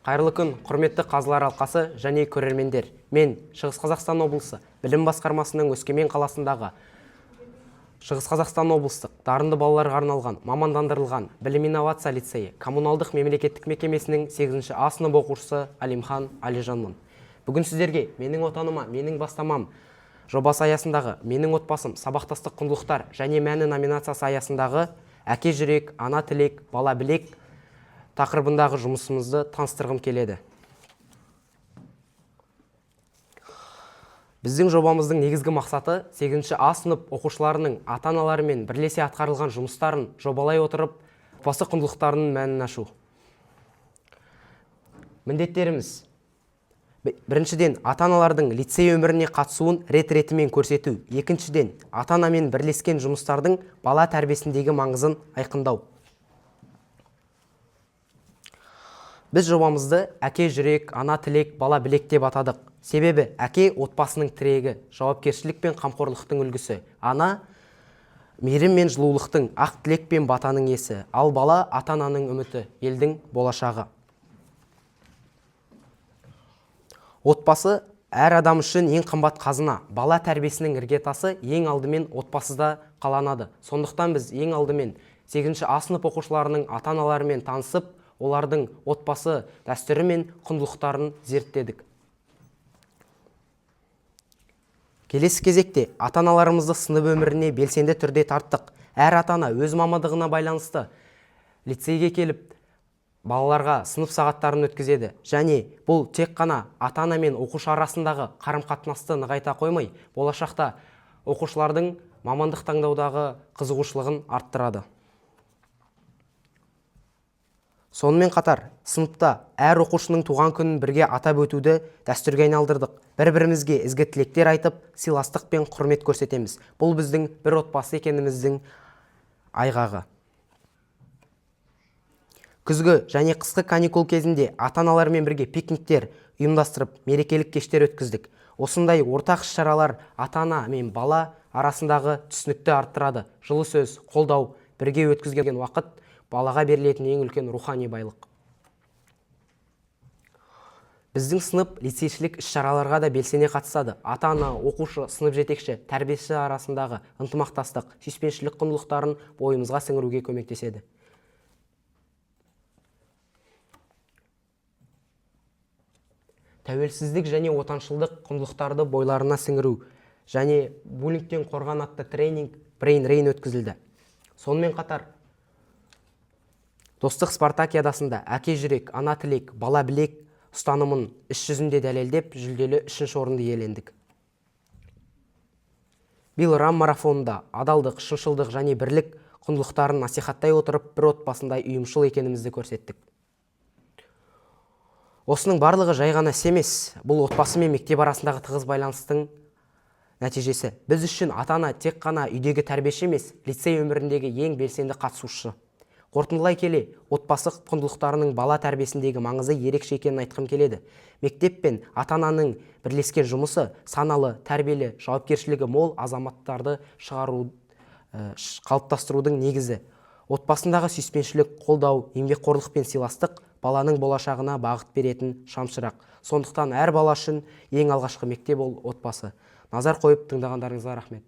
Қайырлы күн, құрметті қазылар алқасы және көрермендер. Мен Шығыс Қазақстан облысы білім басқармасының Өскемен қаласындағы Шығыс Қазақстан облыстық дарынды балаларға арналған мамандандырылған білім инновация лицейі коммуналдық мемлекеттік мекемесінің 8-ші А сынып оқушысы Алимхан Алижанмын. Бүгін сіздерге менің отаныма, менің бастамам жобасы аясындағы менің отбасым сабақтастық құндылықтар және мәні номинациясы аясындағы әке жүрек, ана тілек, бала білек тақырыбындағы жұмысымызды таныстырғым келеді. Біздің жобамыздың негізгі мақсаты 8-ші А сынып оқушыларының ата-аналарымен бірлесе атқарылған жұмыстарын жобалай отырып, отбасы құндылықтарының мәнін ашу. Міндеттеріміз: біріншіден, ата-аналардың лицей өміріне қатысуын рет-ретімен көрсету. Екіншіден, ата-анамен бірлескен жұмыстардың бала тәрбиесіндегі маңызын айқындау. Біз жобамызды әке жүрек, ана тілек, бала білек деп атадық. Себебі әке отбасының тірегі, жауапкершілік пен қамқорлықтың үлгісі. Ана мейірім мен жылулықтың, ақ тілек пен батаның иесі. Ал бала ата-ананың үміті, елдің болашағы. Отбасы әр адам үшін ең қымбат қазына. Бала тәрбиесінің іргетасы ең алдымен отбасыда қаланады. Сондықтан біз ең алдымен 8-ші А сынып оқушыларының ата-аналарымен танысып, олардың отбасы дәстүрі мен құндылықтарын зерттедік. Келесі кезекте ата-аналарымызды сынып өміріне белсенді түрде тарттық. Әр ата-ана өз мамандығына байланысты лицейге келіп, балаларға сынып сағаттарын өткізеді. Және бұл тек қана ата-ана мен оқушы арасындағы қарым-қатынасты нығайта қоймай, болашақта оқушылардың мамандық таңдаудағы қызығушылығын арттырады. Сонымен қатар, сыныпта әр оқушының туған күнін бірге атап өтуді дәстүрге айналдырдық. Бір-бірімізге ізгі тілектер айтып, сыйластық пен құрмет көрсетеміз. Бұл біздің бір отбасы екеніміздің айғағы. Күзгі және қысқы каникул кезінде ата-аналармен бірге пикниктер ұйымдастырып, мерекелік кештер өткіздік. Осындай ортақ іс-шаралар ата-ана мен бала арасындағы түсінікті арттырады. Жылы сөз, қолдау, бірге өткізген уақыт балаға берілетін ең үлкен рухани байлық. Біздің сынып лицейшілік іс-шараларға да белсене қатысады. Ата-ана, оқушы, сынып жетекші, тәрбиеші арасындағы ынтымақтастық, сүйіспеншілік құндылықтарын бойымызға сіңіруге көмектеседі. Тәуелсіздік және отаншылдық құндылықтарды бойларына сіңіру және буллингтен қорған атты тренинг Brain Rain өткізілді. Сонымен қатар, достық спартакиадасында әке жүрек, ана тілек, бала білек ұстанымын іс жүзінде дәлелдеп, жүлделі 3-ші орынды иелендік. Биыл Рам марафонында адалдық, шыншылдық және бірлік құндылықтарын насихаттай отырып, бір отбасындай ұйымшыл екенімізді көрсеттік. Осының барлығы жай ғана іс емес, бұл отбасы мен мектеп арасындағы тығыз байланыстың нәтижесі. Біз үшін ата-ана тек қана үйдегі тәрбиеші емес, лицей өміріндегі ең белсенді қатысушы. Қорытындылай келе, отбасы құндылықтарының бала тәрбиесіндегі маңызы ерекше екенін айтқым келеді. Мектеп пен ата-ананың бірлескен жұмысы саналы, тәрбиелі, жауапкершілігі мол азаматтарды қалыптастырудың негізі. Отбасындағы сүйіспеншілік, қолдау, еңбекқорлық пен сыйластық баланың болашағына бағыт беретін шамшырақ. Сондықтан әр бала үшін ең алғашқы мектеп ол отбасы. Назар қойып тыңдағандарыңызға рахмет.